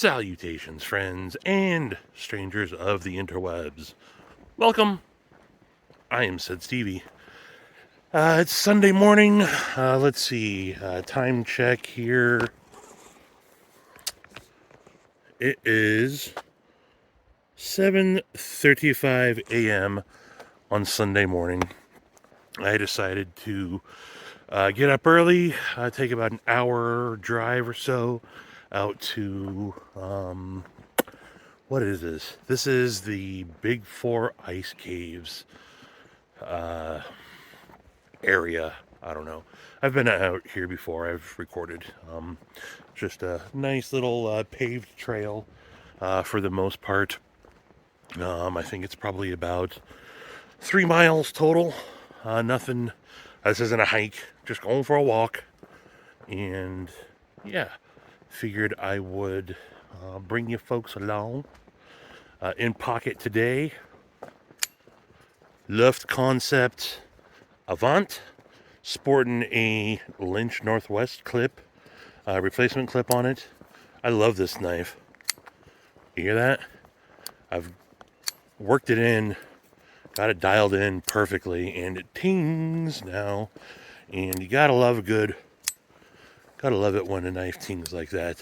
Salutations, friends and strangers of the interwebs. Welcome. I am Said Stevie. It's Sunday morning. Let's see. Time check here. It is 7:35 a.m. on Sunday morning. I decided to get up early, take about an hour drive or so out to, what is this? This is the Big Four Ice Caves area. I don't know. I've been out here before. I've recorded. Just a nice little paved trail for the most part. I think it's probably about 3 miles total. Nothing. This isn't a hike. Just going for a walk. And yeah, figured I would bring you folks along. In pocket today, Luft Concept Avant, sporting a Lynch Northwest clip, replacement clip on it. I love this knife. You hear that? I've worked it in, got it dialed in perfectly, and it tings now. And you gotta love it when a knife tings like that.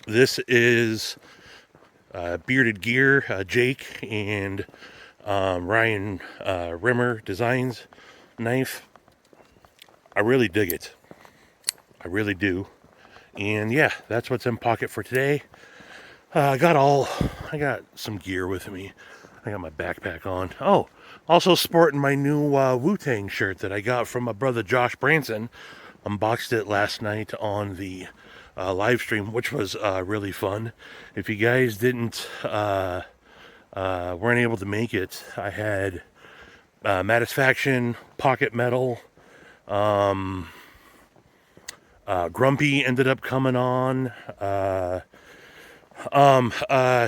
This is Bearded Gear, Jake and Ryan Rimmer Designs knife. I really dig it. I really do. And yeah, that's what's in pocket for today. I got some gear with me. I got my backpack on. Oh, also sporting my new Wu-Tang shirt that I got from my brother Josh Branson. Unboxed it last night on the live stream, which was really fun. If you guys weren't able to make it, I had Matisfaction, Pocket Metal, Grumpy ended up coming on,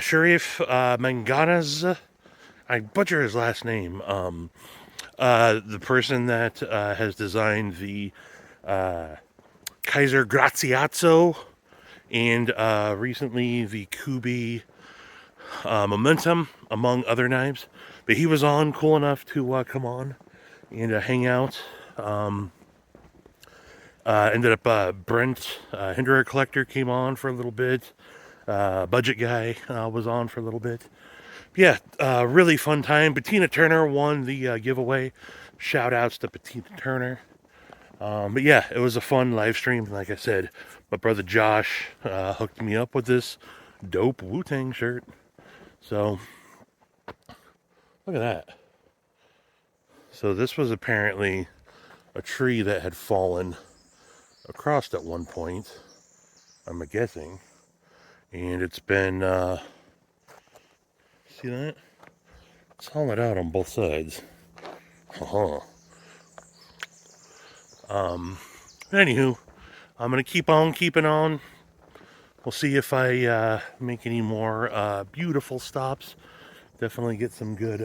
Sharif Manganas, I butcher his last name, the person that has designed the Kaiser Graziazzo, and recently the Kubi Momentum, among other knives. But he was on, cool enough to come on and hang out. Ended up Brent Hinderer Collector came on for a little bit. Budget Guy was on for a little bit. Yeah, really fun time. Bettina Turner won the giveaway. Shout outs to Bettina Turner. But yeah, it was a fun live stream. Like I said, my brother Josh hooked me up with this dope Wu-Tang shirt. So, look at that. So this was apparently a tree that had fallen across at one point, I'm guessing. And it's been, see that? It's hollowed out on both sides. Anywho, I'm going to keep on keeping on. We'll see if I make any more beautiful stops. Definitely get some good,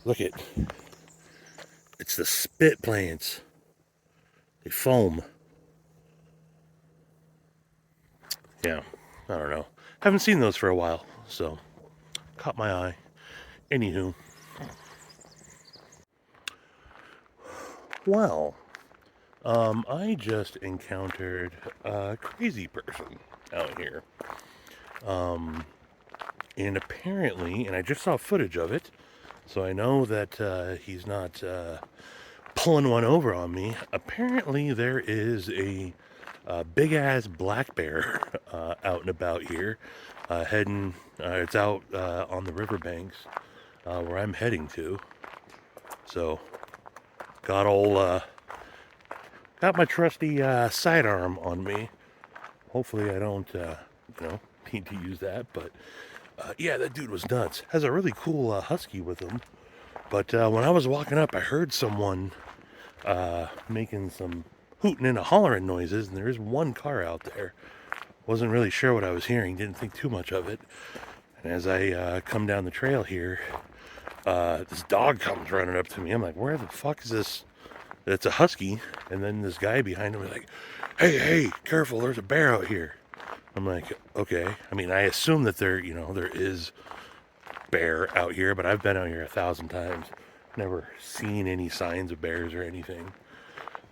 look at, it's the spit plants. They foam. Yeah, I don't know. Haven't seen those for a while, so caught my eye. Anywho. Well, I just encountered a crazy person out here. And apparently, and I just saw footage of it, so I know that he's not pulling one over on me. Apparently, there is a big-ass black bear out and about here, heading, it's out on the riverbanks where I'm heading to. So, got my trusty sidearm on me. Hopefully I don't, need to use that, but yeah, that dude was nuts. Has a really cool husky with him. But when I was walking up, I heard someone making some hooting and hollering noises, and there is one car out there. Wasn't really sure what I was hearing, didn't think too much of it. And as I come down the trail here, this dog comes running up to me. I'm like, where the fuck is this? It's a husky. And then this guy behind him was like, hey, careful, there's a bear out here. I'm like, okay. I mean, I assume that there is bear out here, but I've been out here 1,000 times. Never seen any signs of bears or anything.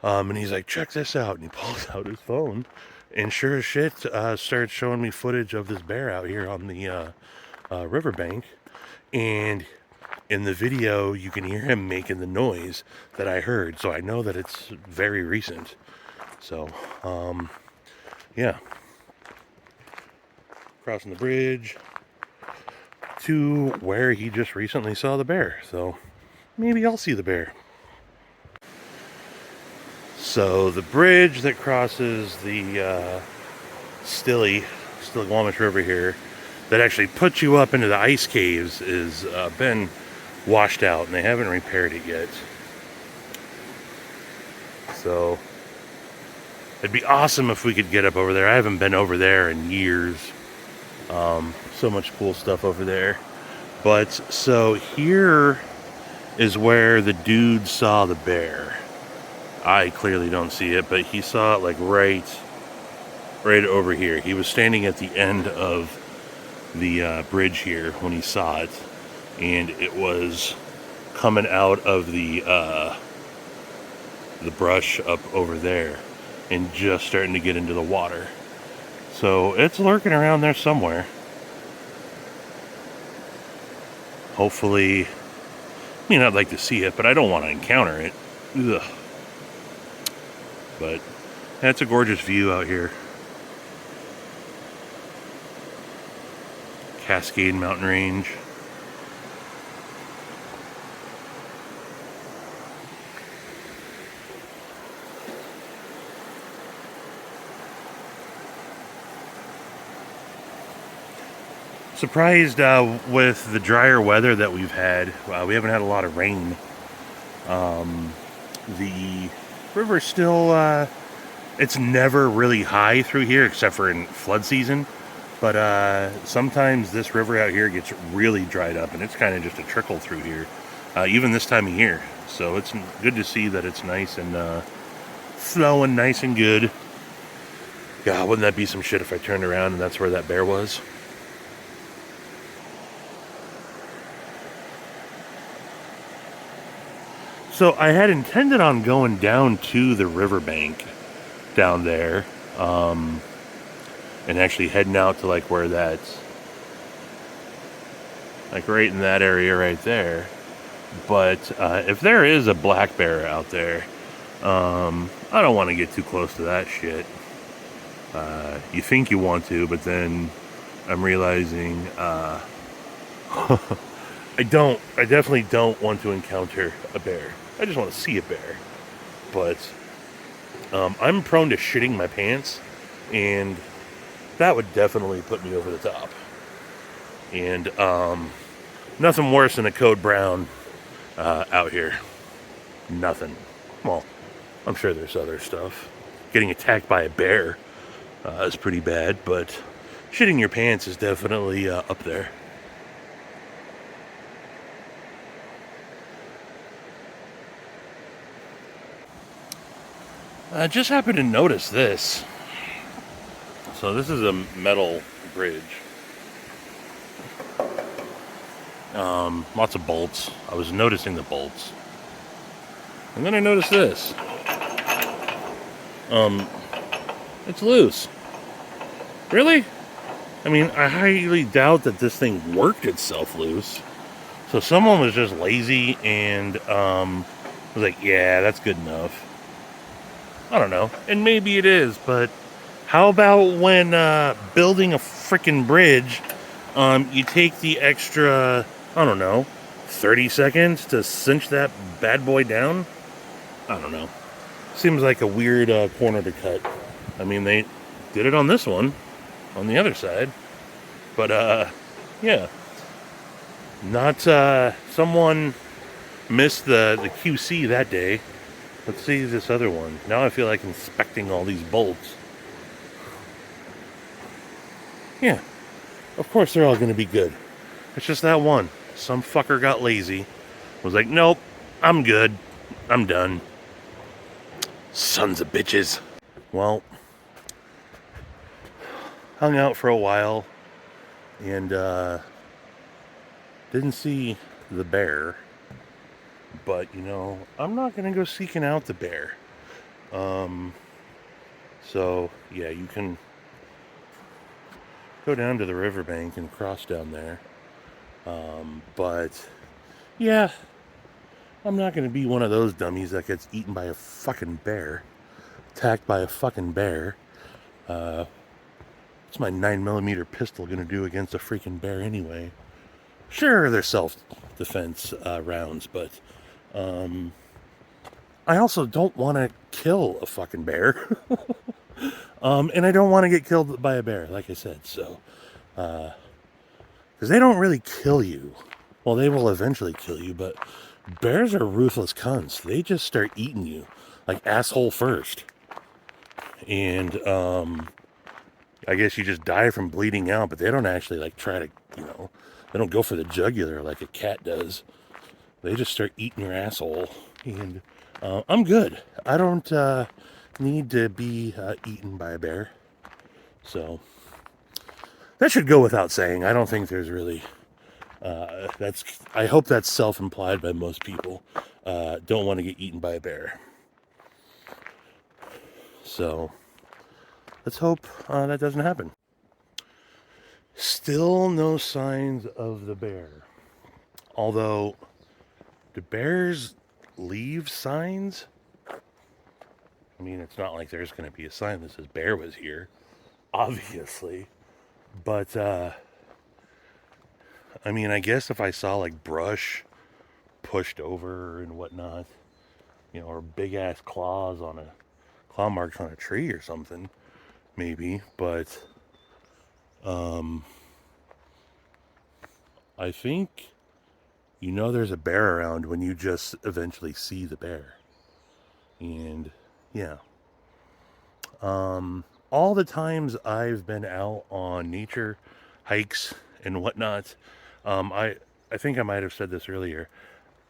And he's like, check this out. And he pulls out his phone. And sure as shit, started showing me footage of this bear out here on the riverbank. And in the video, you can hear him making the noise that I heard. So I know that it's very recent. So, yeah. Crossing the bridge to where he just recently saw the bear. So maybe I'll see the bear. So the bridge that crosses the Stillaguamish River here, that actually puts you up into the ice caves, is been washed out, and they haven't repaired it yet. So it'd be awesome if we could get up over there. I haven't been over there in years. So much cool stuff over there. But so here is where the dude saw the bear. I clearly don't see it, but he saw it like right over here. He was standing at the end of the bridge here when he saw it, and it was coming out of the brush up over there and just starting to get into the water. So it's lurking around there somewhere. Hopefully, I mean, I'd like to see it, but I don't want to encounter it. Ugh. But that's a gorgeous view out here. Cascade Mountain Range. Surprised with the drier weather that we've had. We haven't had a lot of rain. The river's still, it's never really high through here except for in flood season. But sometimes this river out here gets really dried up, and it's kind of just a trickle through here, even this time of year. So it's good to see that it's nice and flowing nice and good. God, wouldn't that be some shit if I turned around and that's where that bear was? So I had intended on going down to the riverbank down there, and actually heading out to like where that's, like right in that area right there. But if there is a black bear out there, I don't want to get too close to that shit. You think you want to, but then I'm realizing I definitely don't want to encounter a bear. I just want to see a bear. But I'm prone to shitting my pants, and that would definitely put me over the top. And nothing worse than a code brown out here. Nothing. Well, I'm sure there's other stuff. Getting attacked by a bear is pretty bad, but shitting your pants is definitely up there. I just happened to notice this. So this is a metal bridge. Lots of bolts. I was noticing the bolts. And then I noticed this. It's loose. Really? I mean, I highly doubt that this thing worked itself loose. So someone was just lazy and was like, yeah, that's good enough. I don't know. And maybe it is, but how about when building a freaking bridge, you take the extra, I don't know, 30 seconds to cinch that bad boy down? I don't know. Seems like a weird corner to cut. I mean, they did it on this one, on the other side. But, yeah. Not, someone missed the QC that day. Let's see this other one. Now I feel like inspecting all these bolts. Yeah. Of course they're all going to be good. It's just that one. Some fucker got lazy. Was like, nope, I'm good. I'm done. Sons of bitches. Well, hung out for a while and didn't see the bear. But, you know, I'm not going to go seeking out the bear. So, yeah, you can go down to the riverbank and cross down there. But, yeah, I'm not going to be one of those dummies that gets eaten by a fucking bear. Attacked by a fucking bear. What's my 9mm pistol going to do against a freaking bear anyway? Sure, they're self-defense rounds, but I also don't want to kill a fucking bear. And I don't want to get killed by a bear, like I said. So, because they don't really kill you. Well, they will eventually kill you, but bears are ruthless cunts. They just start eating you, like asshole first. And I guess you just die from bleeding out, but they don't actually like try to, you know, they don't go for the jugular like a cat does. They just start eating your asshole. And I'm good. I don't need to be eaten by a bear. So that should go without saying. I don't think there's really I hope that's self-implied by most people. Don't want to get eaten by a bear. So let's hope that doesn't happen. Still no signs of the bear. Although, do bears leave signs? I mean, it's not like there's going to be a sign that says bear was here, obviously. But, I mean, I guess if I saw like brush pushed over and whatnot, you know, or big ass claw marks on a tree or something, maybe. But, I think you know there's a bear around when you just eventually see the bear. And yeah. All the times I've been out on nature hikes and whatnot, I think I might have said this earlier.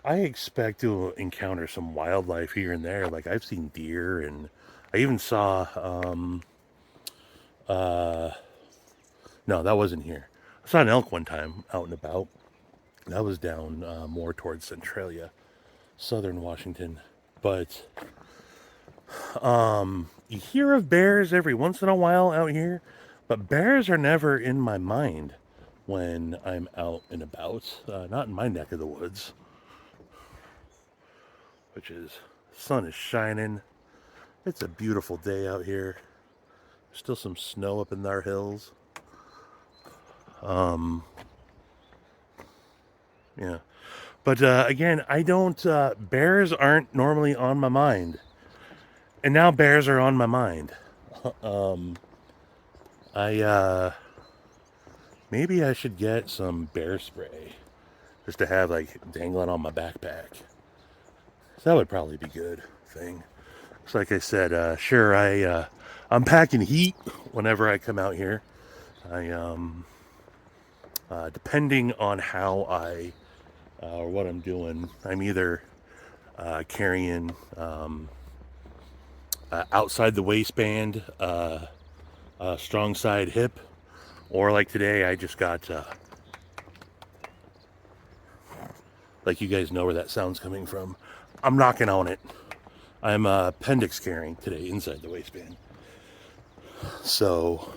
I expect to encounter some wildlife here and there. Like I've seen deer, and I even saw no, that wasn't here. I saw an elk one time out and about. That was down more towards Centralia, southern Washington. But you hear of bears every once in a while out here, but bears are never in my mind when I'm out and about. Not in my neck of the woods, which is, sun is shining. It's a beautiful day out here. Still some snow up in our hills. Yeah. But again, I don't, bears aren't normally on my mind. And now bears are on my mind. Maybe I should get some bear spray just to have like dangling on my backpack. So that would probably be good thing. So like I said, sure, I'm packing heat whenever I come out here. Depending on how or what I'm doing, I'm either carrying outside the waistband, strong side hip, or like today, I just got, like you guys know where that sound's coming from. I'm knocking on it. I'm appendix carrying today inside the waistband. So,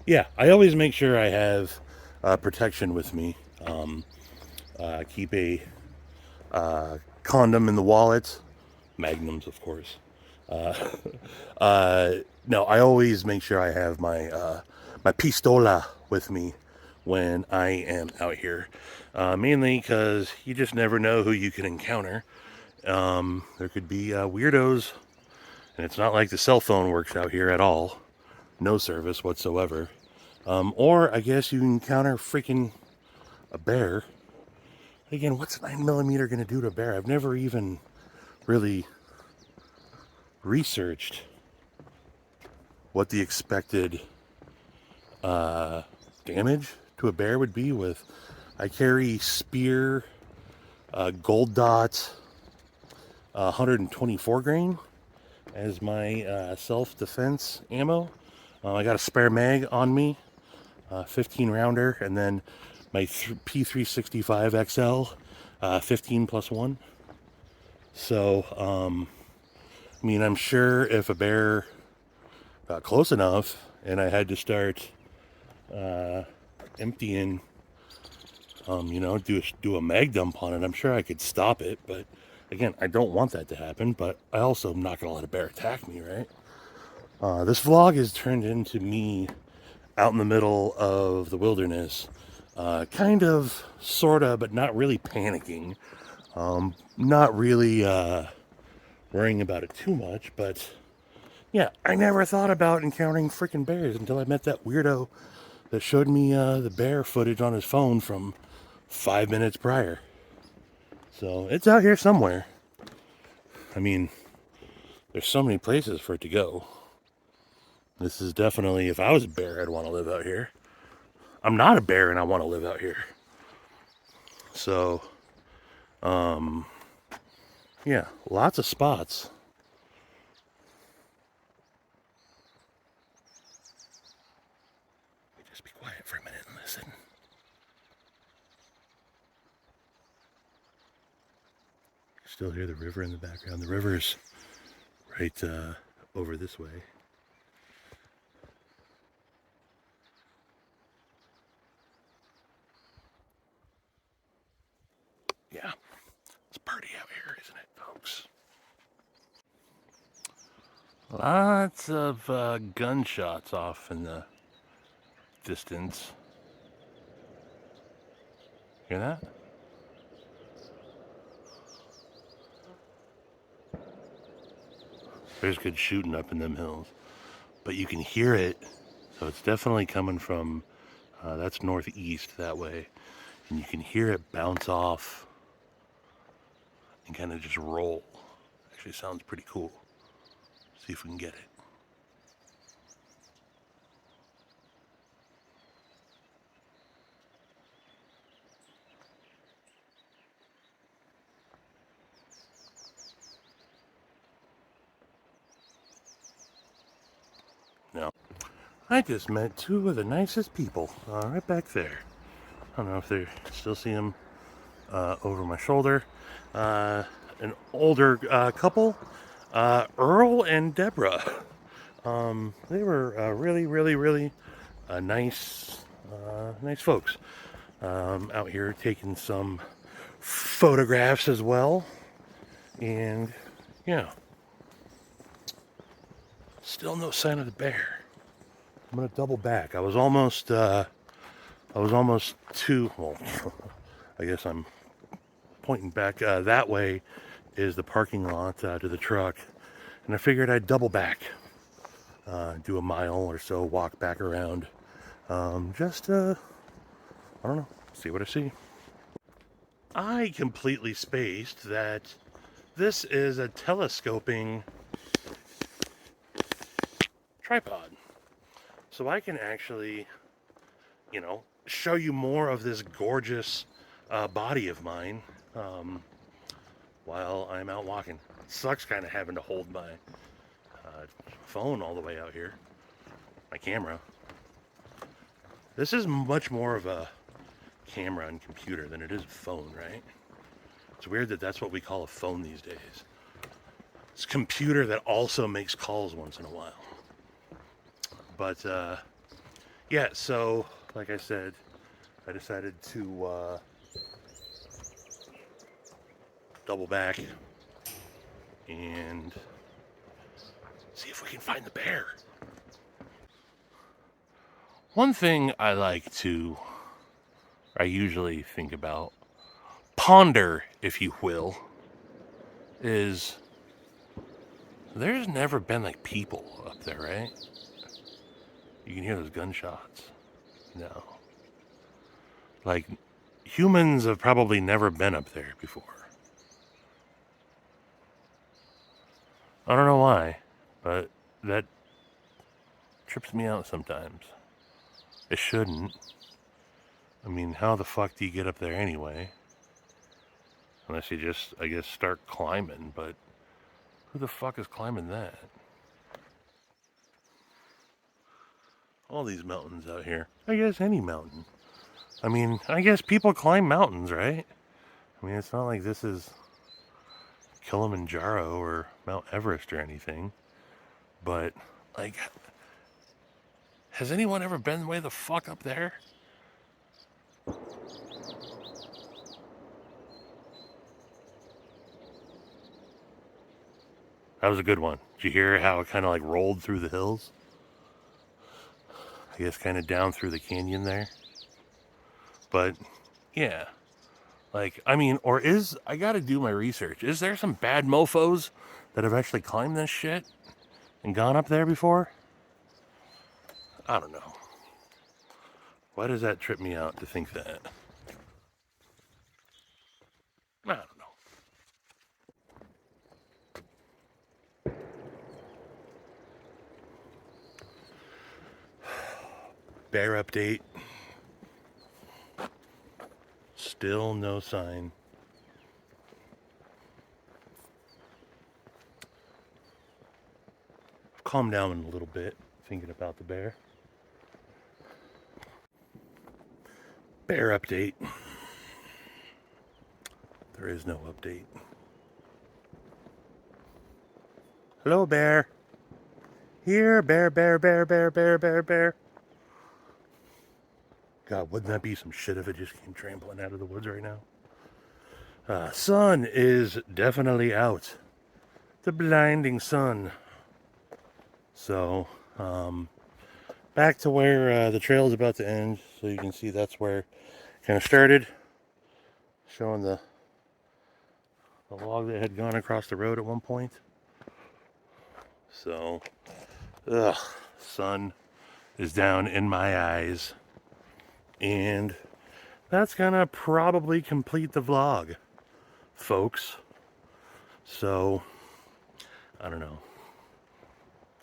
yeah, I always make sure I have protection with me. Keep a condom in the wallet, magnums, of course. No, I always make sure I have my my pistola with me when I am out here. Mainly because you just never know who you can encounter. There could be weirdos, and it's not like the cell phone works out here at all. No service whatsoever. Or I guess you encounter freaking a bear. Again, what's 9mm going to do to a bear? I've never even really researched what the expected damage to a bear would be with. I carry spear, gold dot, 124 grain, as my self-defense ammo. I got a spare mag on me, 15 rounder, and then my P365 XL, 15 plus 1. So, I mean, I'm sure if a bear got close enough and I had to start emptying, you know, do a mag dump on it, I'm sure I could stop it. But again, I don't want that to happen, but I also am not going to let a bear attack me, right? This vlog has turned into me out in the middle of the wilderness, kind of, sort of, but not really panicking. Not really worrying about it too much, but yeah, I never thought about encountering freaking bears until I met that weirdo that showed me the bear footage on his phone from 5 minutes prior. So it's out here somewhere. I mean, there's so many places for it to go. This is definitely, if I was a bear, I'd want to live out here. I'm not a bear and I want to live out here. So, yeah, lots of spots. Just be quiet for a minute and listen. Still hear the river in the background. The river's right over this way. Yeah, it's a party out here, isn't it, folks? Lots of gunshots off in the distance. Hear that? There's good shooting up in them hills. But you can hear it, so it's definitely coming from, that's northeast that way. And you can hear it bounce off and kind of just roll. Actually sounds pretty cool. See if we can get it. No. I just met two of the nicest people right back there. I don't know if they still see them over my shoulder. An older couple, Earl and Deborah. They were really, really, really nice, nice folks out here taking some photographs as well. And yeah, still no sign of the bear. I'm gonna double back. I was almost too. Well, I guess I'm pointing back that way is the parking lot to the truck, and I figured I'd double back, do a mile or so, walk back around, just I don't know, see what I see. I completely spaced that this is a telescoping tripod, so I can actually, you know, show you more of this gorgeous body of mine while I'm out walking. It sucks kind of having to hold my phone all the way out here, my camera. This is much more of a camera and computer than it is a phone, right? It's weird that that's what we call a phone these days. It's a computer that also makes calls once in a while. But yeah, so like I said, I decided to double back and see if we can find the bear. One thing I usually think about, ponder, if you will, is there's never been like people up there, right? You can hear those gunshots. No. Like, humans have probably never been up there before. I don't know why, but that trips me out sometimes. It shouldn't. I mean, how the fuck do you get up there anyway? Unless you just, I guess, start climbing, but Who the fuck is climbing that? All these mountains out here. I guess any mountain. I mean, I guess people climb mountains, right? I mean, it's not like this is Kilimanjaro or Mount Everest or anything. But, like, has anyone ever been way the fuck up there? That was a good one. Did you hear how it kind of like rolled through the hills? I guess kind of down through the canyon there. But, yeah. Like, I mean, or is, I gotta do my research. Is there some bad mofos that have actually climbed this shit and gone up there before? I don't know. Why does that trip me out to think that? I don't know. Bear update. Still no sign. I've calmed down a little bit thinking about the bear. Bear update. There is no update. Hello, bear. Here, bear, bear, bear, bear, bear, bear, bear. God, wouldn't that be some shit if it just came trampling out of the woods right now? Sun is definitely out. The blinding sun. So, back to where the trail is about to end. So you can see that's where it kind of started. Showing the log that had gone across the road at one point. So, sun is down in my eyes. And that's gonna probably complete the vlog, folks. So, I don't know.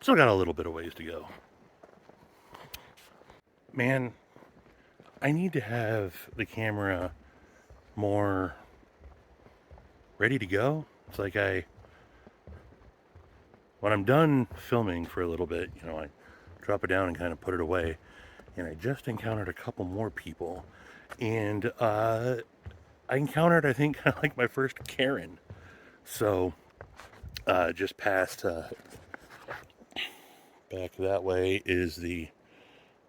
Still got a little bit of ways to go. Man, I need to have the camera more ready to go. It's like when I'm done filming for a little bit, you know, I drop it down and kind of put it away. And I just encountered a couple more people. And I encountered, I think, kind of like my first Karen. So, just past, back that way is you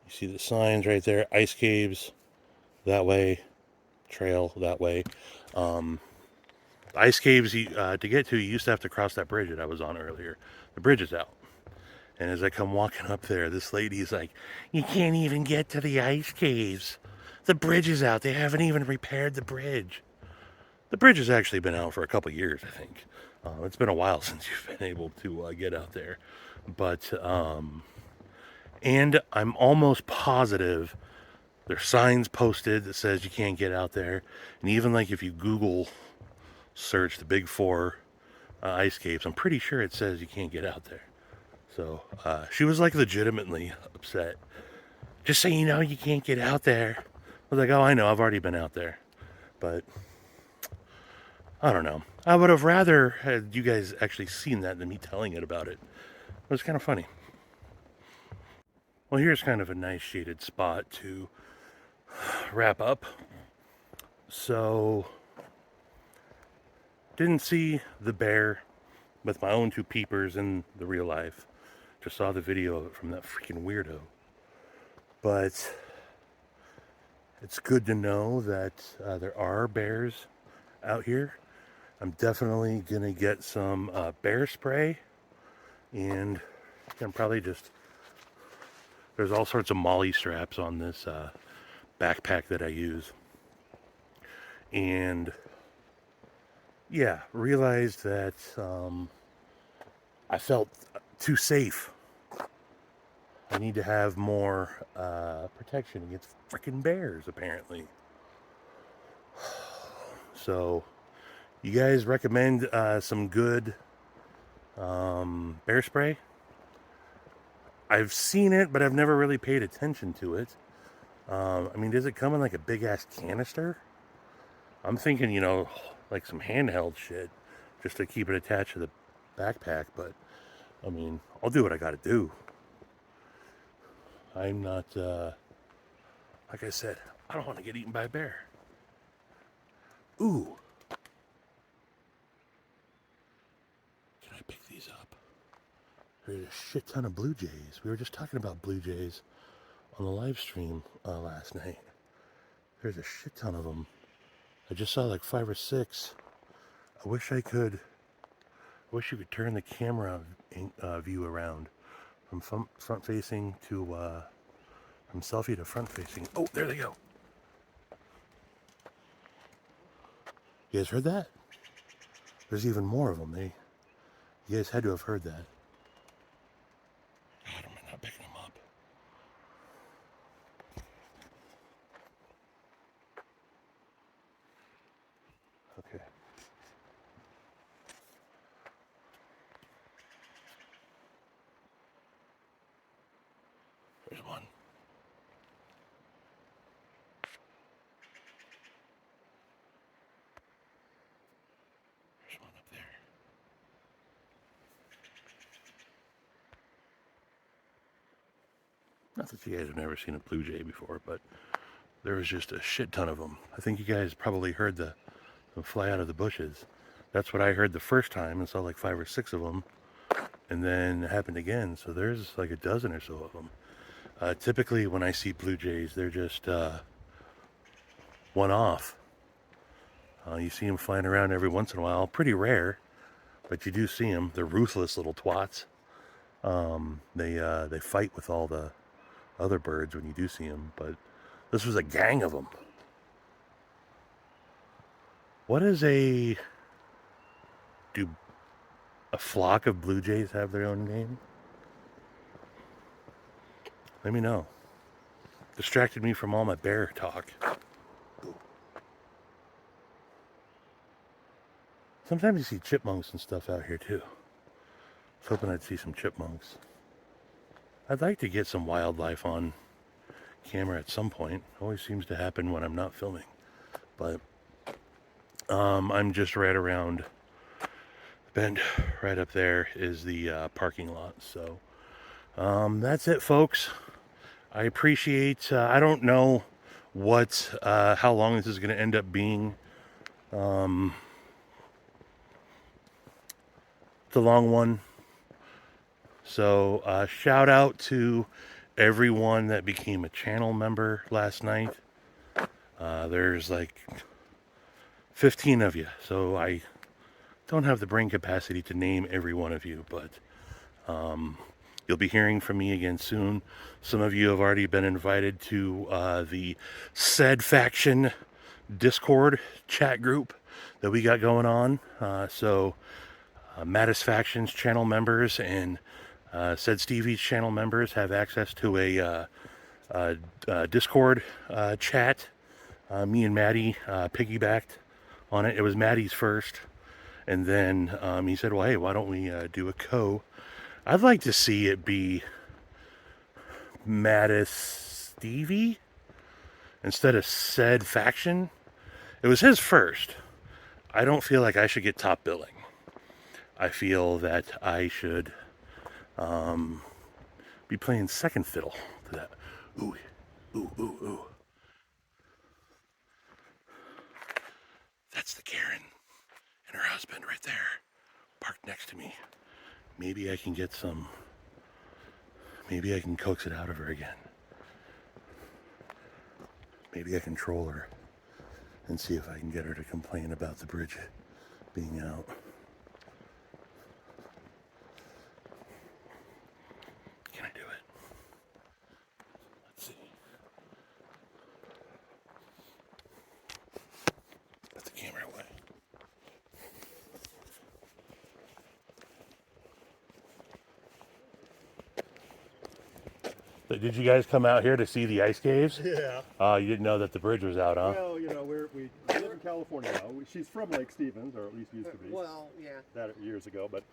see the signs right there, Ice Caves that way, trail that way. Ice Caves, to get to, you used to have to cross that bridge that I was on earlier. The bridge is out. And as I come walking up there, this lady's like, you can't even get to the Ice Caves. The bridge is out. They haven't even repaired the bridge. The bridge has actually been out for a couple years, I think. It's been a while since you've been able to get out there. But, and I'm almost positive there's signs posted that says you can't get out there. And even like if you Google search the big four ice caves, I'm pretty sure it says you can't get out there. So she was like legitimately upset. Just so you know, you can't get out there. I was like, oh, I know, I've already been out there. But I don't know. I would have rather had you guys actually seen that than me telling it about it. It was kind of funny. Well, here's kind of a nice shaded spot to wrap up. So, didn't see the bear with my own two peepers in the real life. Just saw the video of it from that freaking weirdo. But it's good to know that there are bears out here. I'm definitely gonna get some bear spray, and I'm probably just, there's all sorts of molly straps on this backpack that I use. And yeah, realized that I felt too safe. I need to have more protection against freaking bears, apparently. So, you guys recommend some good bear spray? I've seen it, but I've never really paid attention to it. I mean, does it come in like a big ass canister? I'm thinking, you know, like some handheld shit, just to keep it attached to the backpack, but I mean, I'll do what I gotta do. I'm not, like I said, I don't want to get eaten by a bear. Ooh. Can I pick these up? There's a shit ton of blue jays. We were just talking about blue jays on the live stream last night. There's a shit ton of them. I just saw like 5 or 6. I wish you could turn the camera view around from front facing to, from selfie to front facing. Oh, there they go. You guys heard that? There's even more of them. You guys had to have heard that. God, am I not picking them up? Okay. There's one. There's one up there. Not that you guys have never seen a blue jay before, but there was just a shit ton of them. I think you guys probably heard them fly out of the bushes. That's what I heard the first time and saw like 5 or 6 of them. And then it happened again. So there's like a dozen or so of them. Typically when I see blue jays, they're just one off. You see them flying around every once in a while. Pretty rare, but you do see them. They're ruthless little twats. They fight with all the other birds when you do see them, but this was a gang of them. Do a flock of blue jays have their own name? Let me know. Distracted me from all my bear talk. Sometimes you see chipmunks and stuff out here too. I was hoping I'd see some chipmunks. I'd like to get some wildlife on camera at some point. Always seems to happen when I'm not filming. But I'm just right around the bend. Right up there is the parking lot. So that's it, folks. I appreciate, I don't know how long this is going to end up being. It's a long one. So shout out to everyone that became a channel member last night. There's like 15 of you, so I don't have the brain capacity to name every one of you, but you'll be hearing from me again soon. Some of you have already been invited to the Said Faction Discord chat group that we got going on. So Mattis Faction's channel members and Said Stevie's channel members have access to a Discord chat. Me and Maddie piggybacked on it. It was Maddie's first, and then he said, well, hey, why don't we do a I'd like to see it be Mattis Stevie instead of Said Faction. It was his first. I don't feel like I should get top billing. I feel that I should be playing second fiddle to that. Ooh, ooh, ooh, ooh. That's the Karen and her husband right there, parked next to me. Maybe I can get some, maybe I can coax it out of her again. Maybe I can troll her and see if I can get her to complain about the bridge being out. Can I do it? Let's see. Put the camera away. So did you guys come out here to see the ice caves? Yeah. You didn't know that the bridge was out, huh? Well, you know, we live in California now. She's from Lake Stevens, or at least used to be. Well, yeah. That years ago, but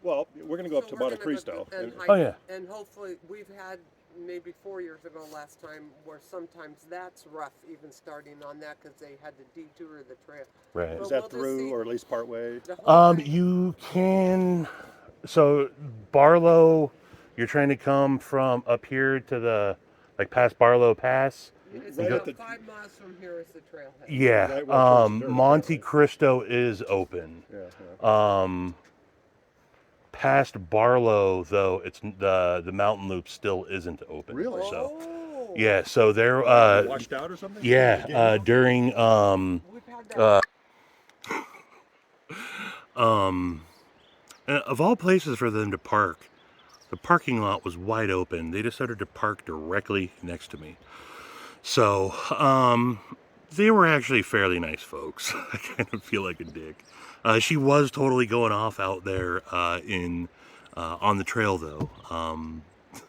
well, we're going to go up to Monte Cristo. And Oh, yeah. And hopefully we've had maybe 4 years ago last time, where sometimes that's rough even starting on that because they had to detour the trail. Right. Is But that we'll just through see or at least part way? the whole way. You can. So Barlow, you're trying to come from up here to the like past Barlow Pass. It's Right about at the 5 miles from here is the trailhead. Yeah. Right where it turns to dirt, Monte right? Cristo is open. Yeah. Past Barlow though, it's the mountain loop still isn't open. Really? So Oh. yeah. So they're Washed out or something? yeah. During We've had that. of all places for them to park, the parking lot was wide open. They decided to park directly next to me. So, they were actually fairly nice folks. I kind of feel like a dick. She was totally going off out there on the trail though.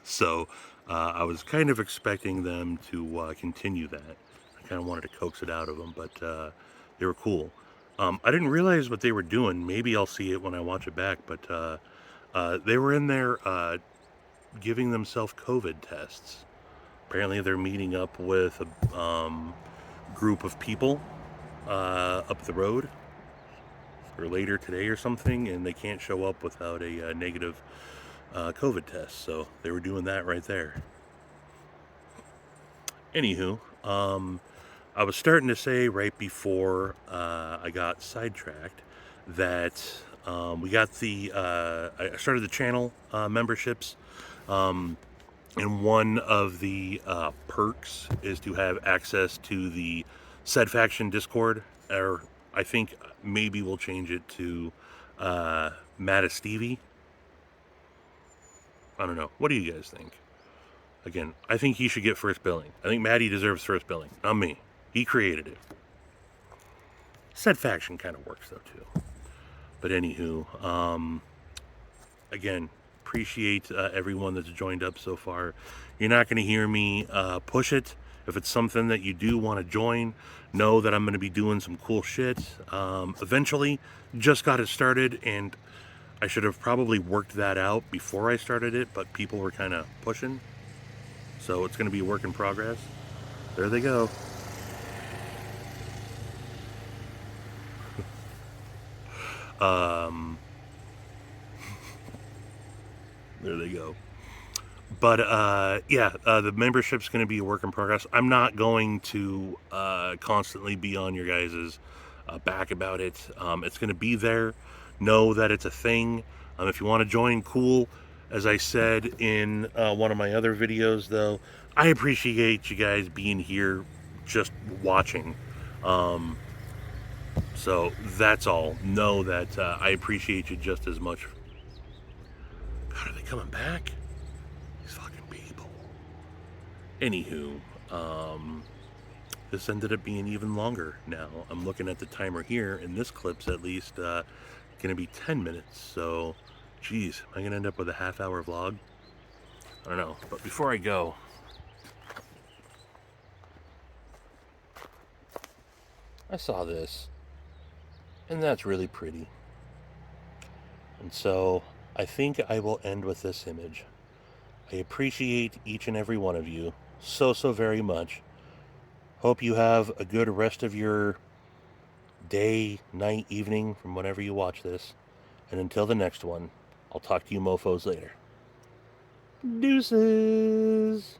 So I was kind of expecting them to continue that. I kind of wanted to coax it out of them, but they were cool. I didn't realize what they were doing. Maybe I'll see it when I watch it back, but they were in there giving themselves COVID tests. Apparently, they're meeting up with a group of people up the road or later today or something, and they can't show up without a negative COVID test. So they were doing that right there. Anywho, I was starting to say right before I got sidetracked that we got I started the channel memberships. And one of the perks is to have access to the Said Faction Discord, or I think maybe we'll change it to Mateo Stevie. I don't know. What do you guys think? Again, I think he should get first billing. I think Matty deserves first billing, not me. He created it. Said Faction kind of works though too. But anywho, again, appreciate everyone that's joined up so far. You're not going to hear me push it. If it's something that you do want to join, know that I'm going to be doing some cool shit. Eventually, just got it started, and I should have probably worked that out before I started it, but people were kind of pushing. So it's going to be a work in progress. There they go. There they go. But yeah, the membership's going to be a work in progress. I'm not going to constantly be on your guys' back about it. It's going to be there. Know that it's a thing. If you want to join, cool. As I said in one of my other videos, though, I appreciate you guys being here, just watching. So that's all. Know that I appreciate you just as much. God, are they coming back? These fucking people. Anywho, this ended up being even longer now. I'm looking at the timer here, and this clip's at least going to be 10 minutes. So, geez, am I going to end up with a half-hour vlog? I don't know. But before I go, I saw this, and that's really pretty. And so, I think I will end with this image. I appreciate each and every one of you so very much. Hope you have a good rest of your day, night, evening, from whenever you watch this. And until the next one, I'll talk to you mofos later. Deuces!